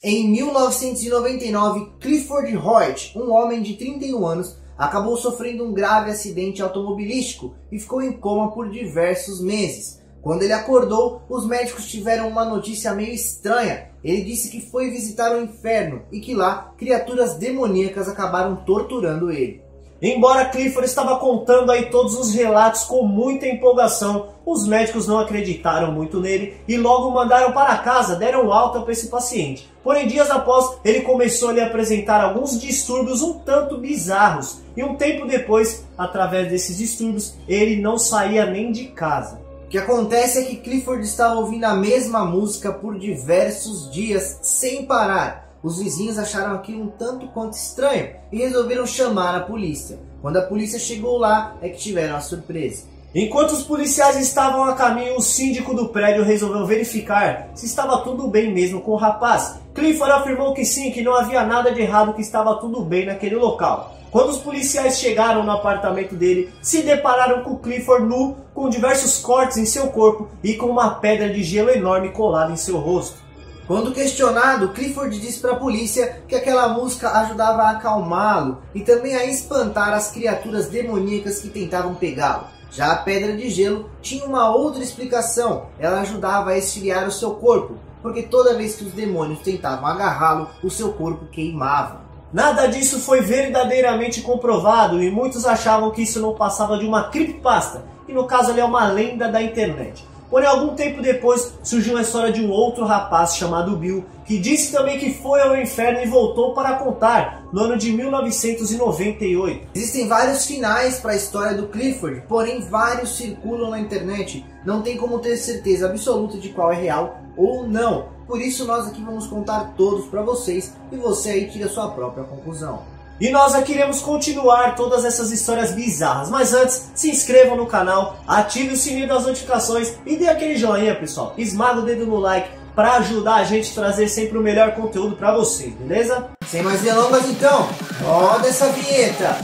Em 1999, Clifford Hoyt, um homem de 31 anos, acabou sofrendo um grave acidente automobilístico e ficou em coma por diversos meses. Quando ele acordou, os médicos tiveram uma notícia meio estranha. Ele disse que foi visitar o inferno e que lá criaturas demoníacas acabaram torturando ele. Embora Clifford estava contando aí todos os relatos com muita empolgação, os médicos não acreditaram muito nele e logo o mandaram para casa, deram alta para esse paciente. Porém, dias após, ele começou a lhe apresentar alguns distúrbios um tanto bizarros. E um tempo depois, através desses distúrbios, ele não saía nem de casa. O que acontece é que Clifford estava ouvindo a mesma música por diversos dias, sem parar. Os vizinhos acharam aquilo um tanto quanto estranho e resolveram chamar a polícia. Quando a polícia chegou lá, é que tiveram a surpresa. Enquanto os policiais estavam a caminho, o síndico do prédio resolveu verificar se estava tudo bem mesmo com o rapaz. Clifford afirmou que sim, que não havia nada de errado, que estava tudo bem naquele local. Quando os policiais chegaram no apartamento dele, se depararam com Clifford nu, com diversos cortes em seu corpo e com uma pedra de gelo enorme colada em seu rosto. Quando questionado, Clifford disse para a polícia que aquela música ajudava a acalmá-lo e também a espantar as criaturas demoníacas que tentavam pegá-lo. Já a pedra de gelo tinha uma outra explicação, ela ajudava a esfriar o seu corpo, porque toda vez que os demônios tentavam agarrá-lo, o seu corpo queimava. Nada disso foi verdadeiramente comprovado e muitos achavam que isso não passava de uma creepypasta, que no caso ali é uma lenda da internet. Porém, algum tempo depois, surgiu a história de um outro rapaz chamado Bill, que disse também que foi ao inferno e voltou para contar, no ano de 1998. Existem vários finais para a história do Clifford, porém vários circulam na internet. Não tem como ter certeza absoluta de qual é real ou não. Por isso nós aqui vamos contar todos para vocês e você aí tira a sua própria conclusão. E nós aqui iremos continuar todas essas histórias bizarras, mas antes, se inscrevam no canal, ative o sininho das notificações e dê aquele joinha, pessoal. Esmaga o dedo no like para ajudar a gente a trazer sempre o melhor conteúdo para vocês, beleza? Sem mais delongas então, roda essa vinheta!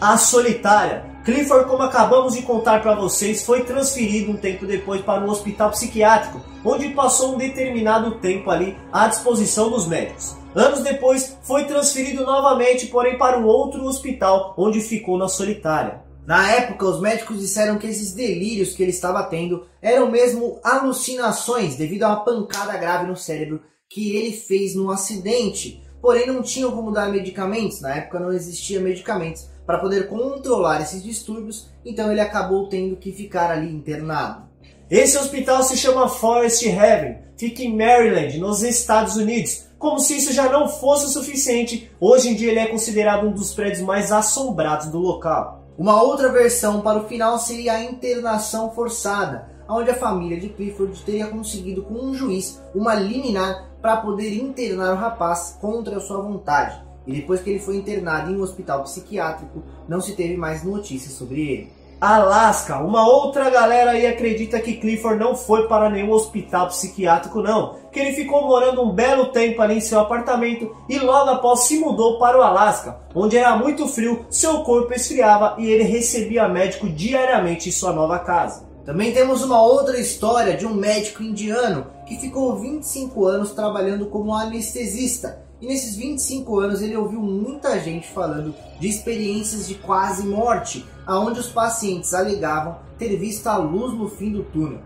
A Solitária. Clifford, como acabamos de contar para vocês, foi transferido um tempo depois para um hospital psiquiátrico, onde passou um determinado tempo ali à disposição dos médicos. Anos depois, foi transferido novamente, porém para um outro hospital, onde ficou na solitária. Na época, os médicos disseram que esses delírios que ele estava tendo eram mesmo alucinações devido a uma pancada grave no cérebro que ele fez no acidente. Porém, não tinham como dar medicamentos, na época não existia medicamentos para poder controlar esses distúrbios, então ele acabou tendo que ficar ali internado. Esse hospital se chama Forest Haven, fica em Maryland, nos Estados Unidos. Como se isso já não fosse o suficiente, hoje em dia ele é considerado um dos prédios mais assombrados do local. Uma outra versão para o final seria a internação forçada, onde a família de Clifford teria conseguido com um juiz uma liminar para poder internar o rapaz contra a sua vontade. E depois que ele foi internado em um hospital psiquiátrico, não se teve mais notícias sobre ele. Alaska, uma outra galera aí acredita que Clifford não foi para nenhum hospital psiquiátrico não, que ele ficou morando um belo tempo ali em seu apartamento e logo após se mudou para o Alasca, onde era muito frio, seu corpo esfriava e ele recebia médico diariamente em sua nova casa. Também temos uma outra história de um médico indiano que ficou 25 anos trabalhando como anestesista. E nesses 25 anos ele ouviu muita gente falando de experiências de quase morte, aonde os pacientes alegavam ter visto a luz no fim do túnel.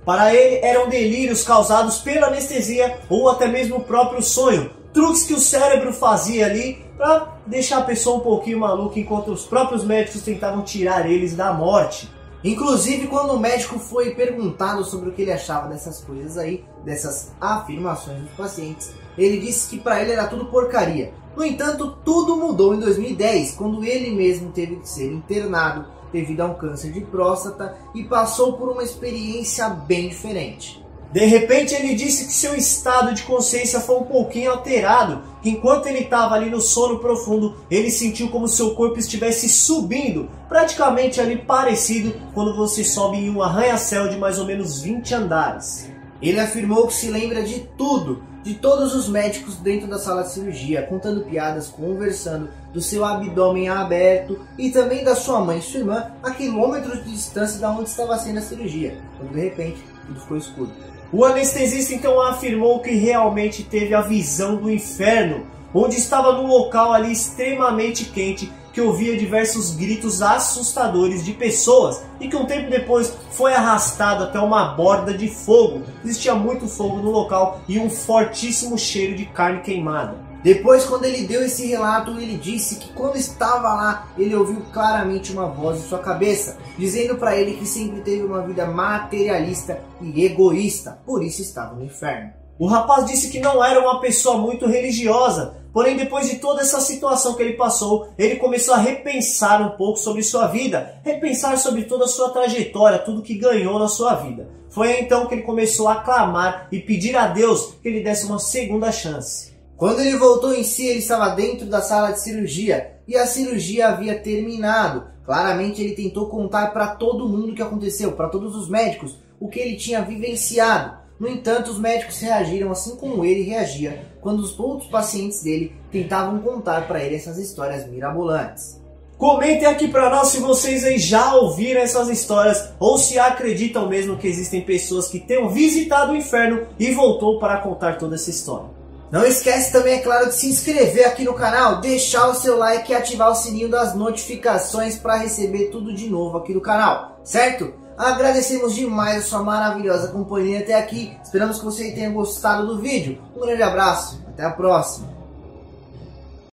Para ele eram delírios causados pela anestesia ou até mesmo o próprio sonho, truques que o cérebro fazia ali para deixar a pessoa um pouquinho maluca enquanto os próprios médicos tentavam tirar eles da morte. Inclusive, quando o médico foi perguntado sobre o que ele achava dessas coisas aí, dessas afirmações dos pacientes, ele disse que para ele era tudo porcaria. No entanto, tudo mudou em 2010, quando ele mesmo teve que ser internado devido a um câncer de próstata e passou por uma experiência bem diferente. De repente ele disse que seu estado de consciência foi um pouquinho alterado, que enquanto ele estava ali no sono profundo, ele sentiu como seu corpo estivesse subindo, praticamente ali parecido quando você sobe em um arranha-céu de mais ou menos 20 andares. Ele afirmou que se lembra de tudo, de todos os médicos dentro da sala de cirurgia, contando piadas, conversando, do seu abdômen aberto e também da sua mãe e sua irmã a quilômetros de distância da onde estava sendo a cirurgia, quando de repente tudo ficou escuro. O anestesista então afirmou que realmente teve a visão do inferno, onde estava num local ali extremamente quente, que ouvia diversos gritos assustadores de pessoas e que um tempo depois foi arrastado até uma borda de fogo. Existia muito fogo no local e um fortíssimo cheiro de carne queimada. Depois, quando ele deu esse relato, ele disse que quando estava lá, ele ouviu claramente uma voz em sua cabeça, dizendo para ele que sempre teve uma vida materialista e egoísta, por isso estava no inferno. O rapaz disse que não era uma pessoa muito religiosa, porém depois de toda essa situação que ele passou, ele começou a repensar um pouco sobre sua vida, repensar sobre toda a sua trajetória, tudo que ganhou na sua vida. Foi aí então que ele começou a clamar e pedir a Deus que ele desse uma segunda chance. Quando ele voltou em si, ele estava dentro da sala de cirurgia e a cirurgia havia terminado. Claramente ele tentou contar para todo mundo o que aconteceu, para todos os médicos, o que ele tinha vivenciado. No entanto, os médicos reagiram assim como ele reagia quando os outros pacientes dele tentavam contar para ele essas histórias mirabolantes. Comentem aqui para nós se vocês aí já ouviram essas histórias ou se acreditam mesmo que existem pessoas que tenham visitado o inferno e voltou para contar toda essa história. Não esquece também, é claro, de se inscrever aqui no canal, deixar o seu like e ativar o sininho das notificações para receber tudo de novo aqui no canal, certo? Agradecemos demais a sua maravilhosa companhia até aqui, esperamos que você tenha gostado do vídeo. Um grande abraço, até a próxima!